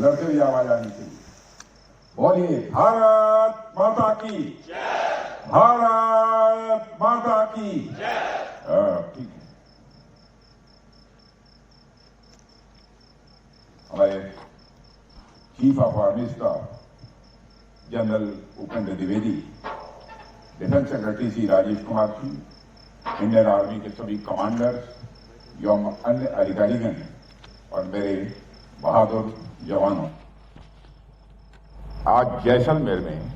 उधर से भी आवाज आनी चाहिए। बोलिए भारत माता की जय, भारत माता की जय। ठीक है, हमारे chief of army staff general Upendra Dwivedi, defence secretary Shri Rajesh Kumar ji, Indian army के सभी कमांडर्स एवं अन्य अधिकारीगण और मेरे बहादुर जवानों, आज जैसलमेर में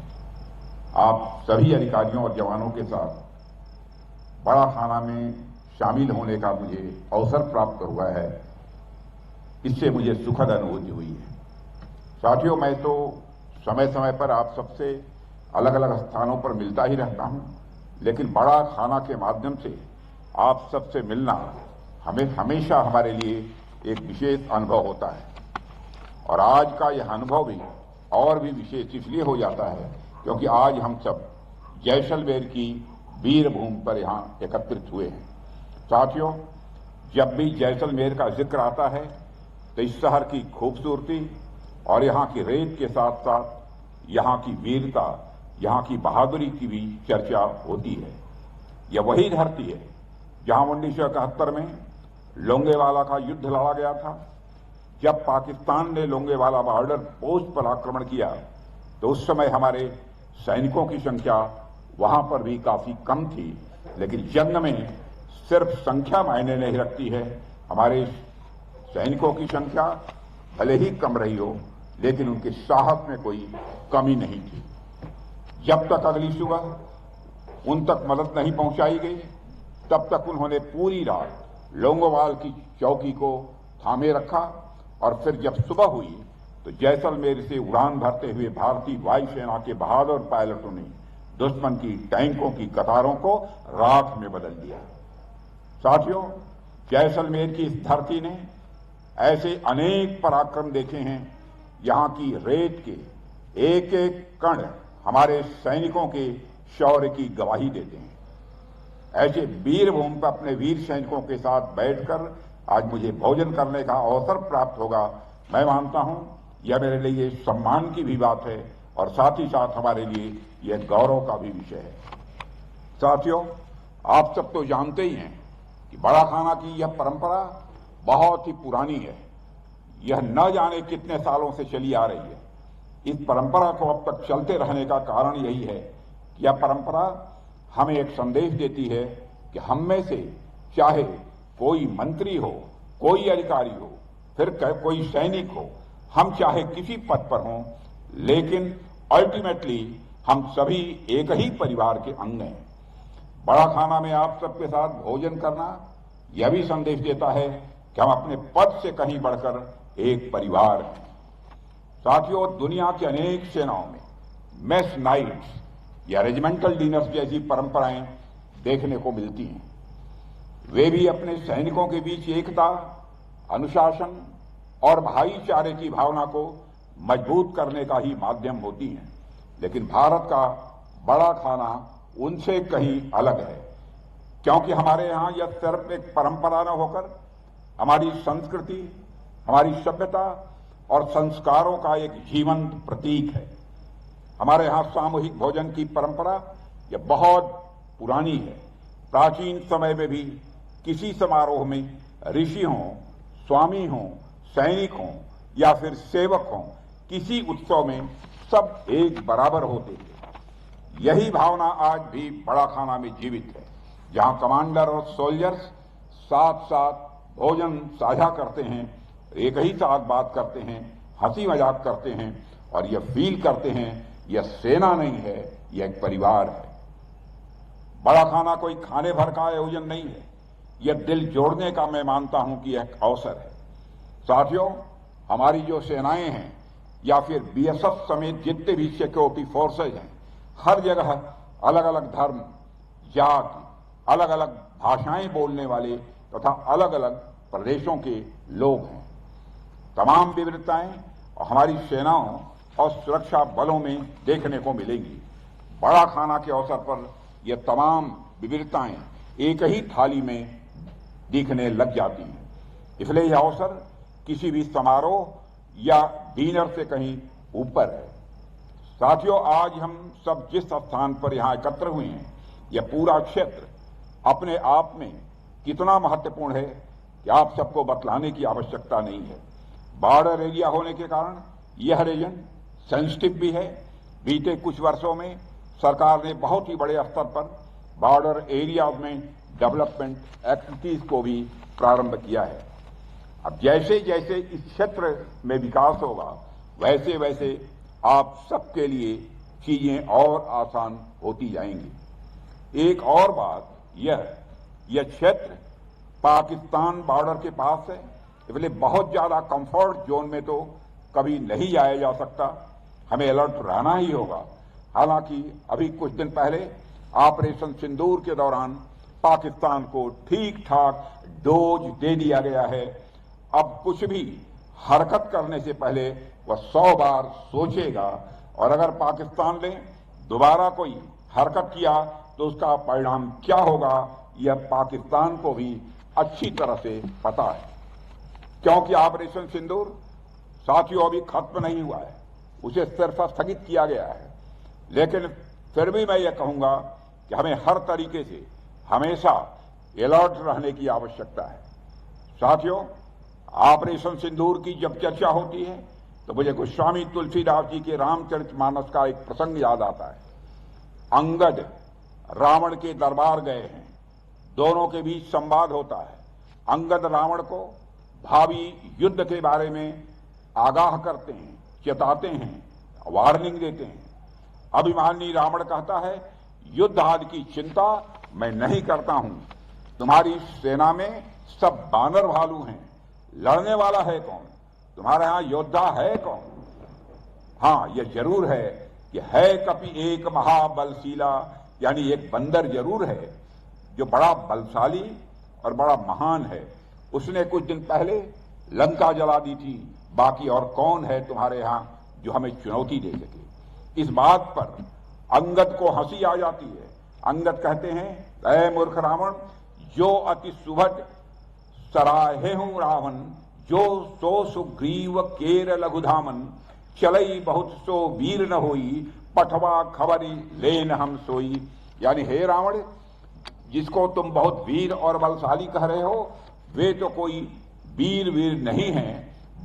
आप सभी अधिकारियों और जवानों के साथ बड़ा खाना में शामिल होने का मुझे अवसर प्राप्त हुआ है। इससे मुझे सुखद अनुभूति हुई है। साथियों, मैं तो समय समय पर आप सबसे अलग अलग स्थानों पर मिलता ही रहता हूं, लेकिन बड़ा खाना के माध्यम से आप सबसे मिलना हमें हमेशा हमारे लिए एक विशेष अनुभव होता है। और आज का यह अनुभव भी और भी विशेष इसलिए हो जाता है क्योंकि आज हम सब जैसलमेर की वीर भूमि पर यहां एकत्रित हुए हैं। साथियों, जब भी जैसलमेर का जिक्र आता है तो इस शहर की खूबसूरती और यहाँ की रेत के साथ साथ यहाँ की वीरता, यहाँ की बहादुरी की भी चर्चा होती है। यह वही धरती है जहाँ 1971 में लोंगेवाला का युद्ध लड़ा गया था। जब पाकिस्तान ने लोंगेवाला बॉर्डर पोस्ट पर आक्रमण किया तो उस समय हमारे सैनिकों की संख्या वहां पर भी काफी कम थी, लेकिन जंग में सिर्फ संख्या मायने नहीं रखती है। हमारे सैनिकों की संख्या भले ही कम रही हो, लेकिन उनके साहस में कोई कमी नहीं थी। जब तक अगली सुबह उन तक मदद नहीं पहुंचाई गई, तब तक उन्होंने पूरी रात लोंगोवाल की चौकी को थामे रखा और फिर जब सुबह हुई तो जैसलमेर से उड़ान भरते हुए भारतीय वायुसेना के बहादुर पायलटों ने दुश्मन की टैंकों की कतारों को राख में बदल दिया। साथियों, जैसलमेर की इस धरती ने ऐसे अनेक पराक्रम देखे हैं। यहाँ की रेत के एक एक कण हमारे सैनिकों के शौर्य की गवाही देते हैं। ऐसे वीर भूमि पर अपने वीर सैनिकों के साथ बैठकर आज मुझे भोजन करने का अवसर प्राप्त होगा। मैं मानता हूं यह मेरे लिए सम्मान की भी बात है और साथ ही साथ हमारे लिए यह गौरव का भी विषय है। साथियों, आप सब तो जानते ही हैं कि बड़ा खाना की यह परंपरा बहुत ही पुरानी है। यह न जाने कितने सालों से चली आ रही है। इस परंपरा को अब तक चलते रहने का कारण यही है कि यह परंपरा हमें एक संदेश देती है कि हम में से चाहे कोई मंत्री हो, कोई अधिकारी हो, फिर कोई सैनिक हो, हम चाहे किसी पद पर हों, लेकिन अल्टीमेटली हम सभी एक ही परिवार के अंग हैं। बड़ा खाना में आप सबके साथ भोजन करना यह भी संदेश देता है कि हम अपने पद से कहीं बढ़कर एक परिवार हैं। साथियों, दुनिया की अनेक सेनाओं में मेस नाइट्स या रेजिमेंटल डिनर्स जैसी परंपराएं देखने को मिलती हैं। वे भी अपने सैनिकों के बीच एकता, अनुशासन और भाईचारे की भावना को मजबूत करने का ही माध्यम होती हैं। लेकिन भारत का बड़ा खाना उनसे कहीं अलग है, क्योंकि हमारे यहाँ यह सिर्फ एक परंपरा न होकर हमारी संस्कृति, हमारी सभ्यता और संस्कारों का एक जीवंत प्रतीक है। हमारे यहाँ सामूहिक भोजन की परंपरा यह बहुत पुरानी है। प्राचीन समय में भी किसी समारोह में ऋषि हों, स्वामी हों, सैनिक हों या फिर सेवक हों, किसी उत्सव में सब एक बराबर होते थे। यही भावना आज भी बड़ा खाना में जीवित है, जहां कमांडर और सोल्जर्स साथ साथ भोजन साझा करते हैं, एक ही साथ बात करते हैं, हंसी मजाक करते हैं और यह फील करते हैं यह सेना नहीं है, यह एक परिवार है। बड़ा खाना कोई खाने भर का आयोजन नहीं है, यह दिल जोड़ने का मैं मानता हूं कि एक अवसर है। साथियों, हमारी जो सेनाएं हैं या फिर बीएसएफ समेत जितने भी सिक्योरिटी फोर्सेज हैं, हर जगह अलग अलग धर्म, जाति, अलग अलग भाषाएं बोलने वाले तथा अलग अलग प्रदेशों के लोग हैं। तमाम विविधताएं हमारी सेनाओं और सुरक्षा बलों में देखने को मिलेंगी। बड़ा खाना के अवसर पर यह तमाम विविधताएं एक ही थाली में दिखने लग जाती हैं। इसलिए यह अवसर किसी भी समारोह या डिनर से कहीं ऊपर है। साथियों, आज हम सब जिस स्थान पर यहां एकत्र हुए हैं, यह पूरा क्षेत्र अपने आप में कितना महत्वपूर्ण है कि आप सबको बतलाने की आवश्यकता नहीं है। बॉर्डर एरिया होने के कारण यह रीजन सेंसिटिव भी है। बीते कुछ वर्षों में सरकार ने बहुत ही बड़े स्तर पर बॉर्डर एरिया में डेवलपमेंट एक्टिविटीज को भी प्रारंभ किया है। अब जैसे जैसे इस क्षेत्र में विकास होगा, वैसे वैसे आप सबके लिए चीजें और आसान होती जाएंगी। एक और बात, यह क्षेत्र पाकिस्तान बॉर्डर के पास है, इसलिए बहुत ज्यादा कंफर्ट जोन में तो कभी नहीं जाया जा सकता, हमें अलर्ट रहना ही होगा। हालांकि अभी कुछ दिन पहले ऑपरेशन सिंदूर के दौरान पाकिस्तान को ठीक ठाक डोज दे दिया गया है। अब कुछ भी हरकत करने से पहले वह 100 बार सोचेगा, और अगर पाकिस्तान ने दोबारा कोई हरकत किया तो उसका परिणाम क्या होगा, यह पाकिस्तान को भी अच्छी तरह से पता है। क्योंकि ऑपरेशन सिंदूर साथियों अभी खत्म नहीं हुआ है, उसे सिर्फ स्थगित किया गया है। लेकिन फिर भी मैं यह कहूंगा कि हमें हर तरीके से हमेशा अलर्ट रहने की आवश्यकता है। साथियों, ऑपरेशन सिंदूर की जब चर्चा होती है तो मुझे गोस्वामी तुलसीदास जी के रामचरितमानस का एक प्रसंग याद आता है। अंगद रावण के दरबार गए हैं, दोनों के बीच संवाद होता है। अंगद रावण को भावी युद्ध के बारे में आगाह करते हैं, चेताते हैं, वार्निंग देते हैं। अभिमानी रावण कहता है, युद्ध आदि की चिंता मैं नहीं करता हूं, तुम्हारी सेना में सब बानर भालू हैं, लड़ने वाला है कौन, तुम्हारे यहां योद्धा है कौन? हां, यह जरूर है कि है कपि एक महाबलशीला, यानी एक बंदर जरूर है जो बड़ा बलशाली और बड़ा महान है। उसने कुछ दिन पहले लंका जला दी थी, बाकी और कौन है तुम्हारे यहां जो हमें चुनौती दे सके। इस बात पर अंगद को हंसी आ जाती है। अंगद कहते हैं, ऐ मूर्ख रावण, जो अति सुभट सराहे हूं रावण, जो सो सुग्रीव केर लघुधामन, चलई बहुत सो वीर न होई, पठवा खबरी लेन हम सोई। यानी हे रावण, जिसको तुम बहुत वीर और बलशाली कह रहे हो, वे तो कोई वीर नहीं हैं,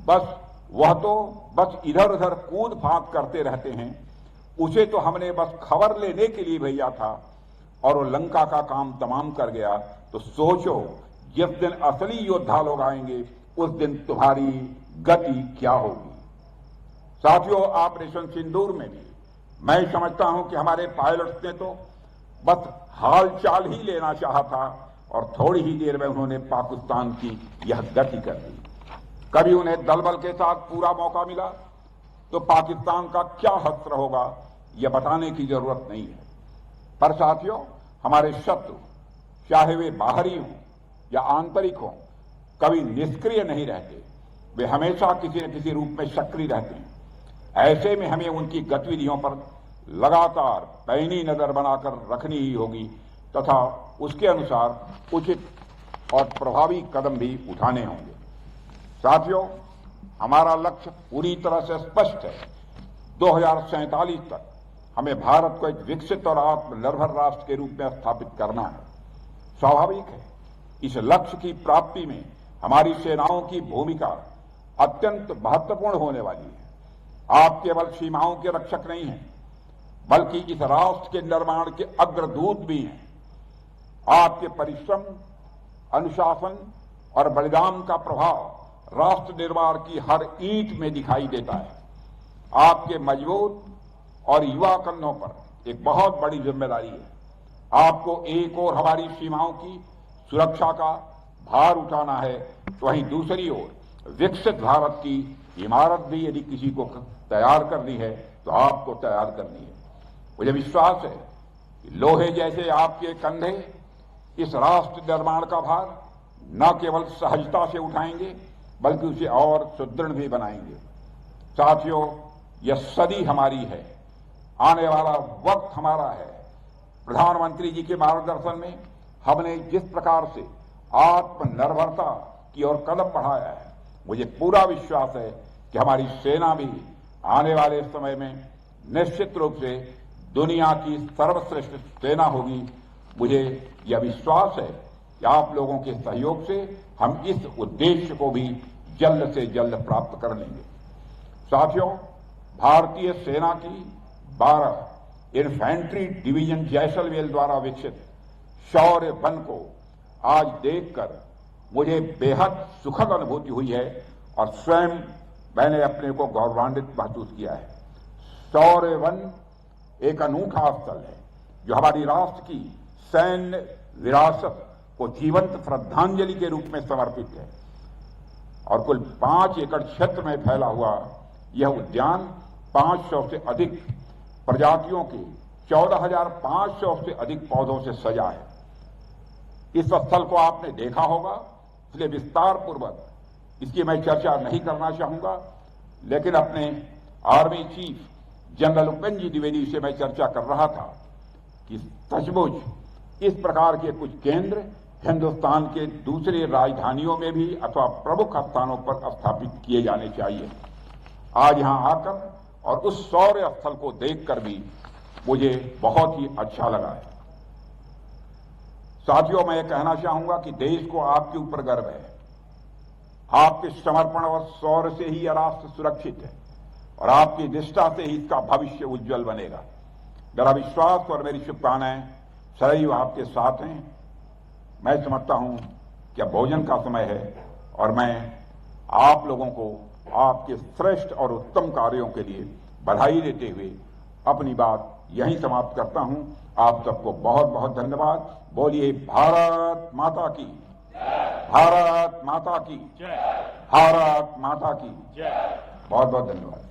वह तो बस इधर उधर कूद फांद करते रहते हैं। उसे तो हमने बस खबर लेने के लिए भेजा था और वो लंका का काम तमाम कर गया। तो सोचो, जिस दिन असली योद्धा लोग आएंगे उस दिन तुम्हारी गति क्या होगी। साथियों, ऑपरेशन सिंदूर में भी मैं समझता हूं कि हमारे पायलट्स ने तो बस हाल चाल ही लेना चाहा था और थोड़ी ही देर में उन्होंने पाकिस्तान की यह गति कर दी। कभी उन्हें दलबल के साथ पूरा मौका मिला तो पाकिस्तान का क्या हश्र होगा, यह बताने की जरूरत नहीं है। पर साथियों, हमारे शत्रु चाहे वे बाहरी हों या आंतरिक हों, कभी निष्क्रिय नहीं रहते, वे हमेशा किसी न किसी रूप में सक्रिय रहते हैं। ऐसे में हमें उनकी गतिविधियों पर लगातार पैनी नजर बनाकर रखनी ही होगी तथा उसके अनुसार उचित और प्रभावी कदम भी उठाने होंगे। साथियों, हमारा लक्ष्य पूरी तरह से स्पष्ट है। 2047 तक हमें भारत को एक विकसित और आत्मनिर्भर राष्ट्र के रूप में स्थापित करना है। स्वाभाविक है, इस लक्ष्य की प्राप्ति में हमारी सेनाओं की भूमिका अत्यंत महत्वपूर्ण होने वाली है। आप केवल सीमाओं के रक्षक नहीं हैं, बल्कि इस राष्ट्र के निर्माण के अग्रदूत भी हैं। आपके परिश्रम, अनुशासन और बलिदान का प्रभाव राष्ट्र निर्माण की हर ईंट में दिखाई देता है। आपके मजबूत और युवा कंधों पर एक बहुत बड़ी जिम्मेदारी है। आपको एक ओर हमारी सीमाओं की सुरक्षा का भार उठाना है, तो वहीं दूसरी ओर विकसित भारत की इमारत भी यदि किसी को तैयार करनी है तो आपको तैयार करनी है। मुझे विश्वास है कि लोहे जैसे आपके कंधे इस राष्ट्र निर्माण का भार न केवल सहजता से उठाएंगे बल्कि उसे और सुदृढ़ भी बनाएंगे। साथियों, यह सदी हमारी है, आने वाला वक्त हमारा है। प्रधानमंत्री जी के मार्गदर्शन में हमने जिस प्रकार से आत्मनिर्भरता की ओर कदम बढ़ाया है, मुझे पूरा विश्वास है कि हमारी सेना भी आने वाले समय में निश्चित रूप से दुनिया की सर्वश्रेष्ठ सेना होगी। मुझे यह विश्वास है कि आप लोगों के सहयोग से हम इस उद्देश्य को भी जल्द से जल्द प्राप्त कर लेंगे। साथियों, भारतीय सेना की 12 इन्फेंट्री डिवीजन जैसलमेर द्वारा विकसित शौर्य वन को आज देखकर मुझे बेहद सुखद अनुभूति हुई है और स्वयं मैंने अपने को गौरवान्वित महसूस किया है। शौर्य वन एक अनूठा स्थल है जो हमारी राष्ट्र की सैन्य विरासत को जीवंत श्रद्धांजलि के रूप में समर्पित है और कुल 5 एकड़ क्षेत्र में फैला हुआ यह उद्यान 500 से अधिक प्रजातियों के 14,500 से अधिक पौधों से सजा है। इस स्थल को आपने देखा होगा, इसलिए विस्तार पूर्वक इसकी मैं चर्चा नहीं करना चाहूंगा, लेकिन अपने आर्मी चीफ जनरल उपेंद्र जी द्विवेदी से मैं चर्चा कर रहा था कि सचमुच इस प्रकार के कुछ केंद्र हिंदुस्तान के दूसरे राजधानियों में भी अथवा प्रमुख स्थानों पर स्थापित किए जाने चाहिए। आज यहां आकर और उस शौर्य स्थल को देखकर भी मुझे बहुत ही अच्छा लगा है। साथियों, मैं ये कहना चाहूंगा कि देश को आपके ऊपर गर्व है। आपके समर्पण और शौर्य से ही यह राष्ट्र सुरक्षित है और आपकी निष्ठा से ही इसका भविष्य उज्जवल बनेगा। मेरा विश्वास और मेरी शुभकामनाएं सदैव आपके साथ हैं। मैं समझता हूं कि अब भोजन का समय है और मैं आप लोगों को आपके श्रेष्ठ और उत्तम कार्यों के लिए बधाई देते हुए अपनी बात यहीं समाप्त करता हूं। आप सबको बहुत बहुत धन्यवाद। बोलिए भारत माता की, भारत माता की, भारत माता की। बहुत बहुत धन्यवाद।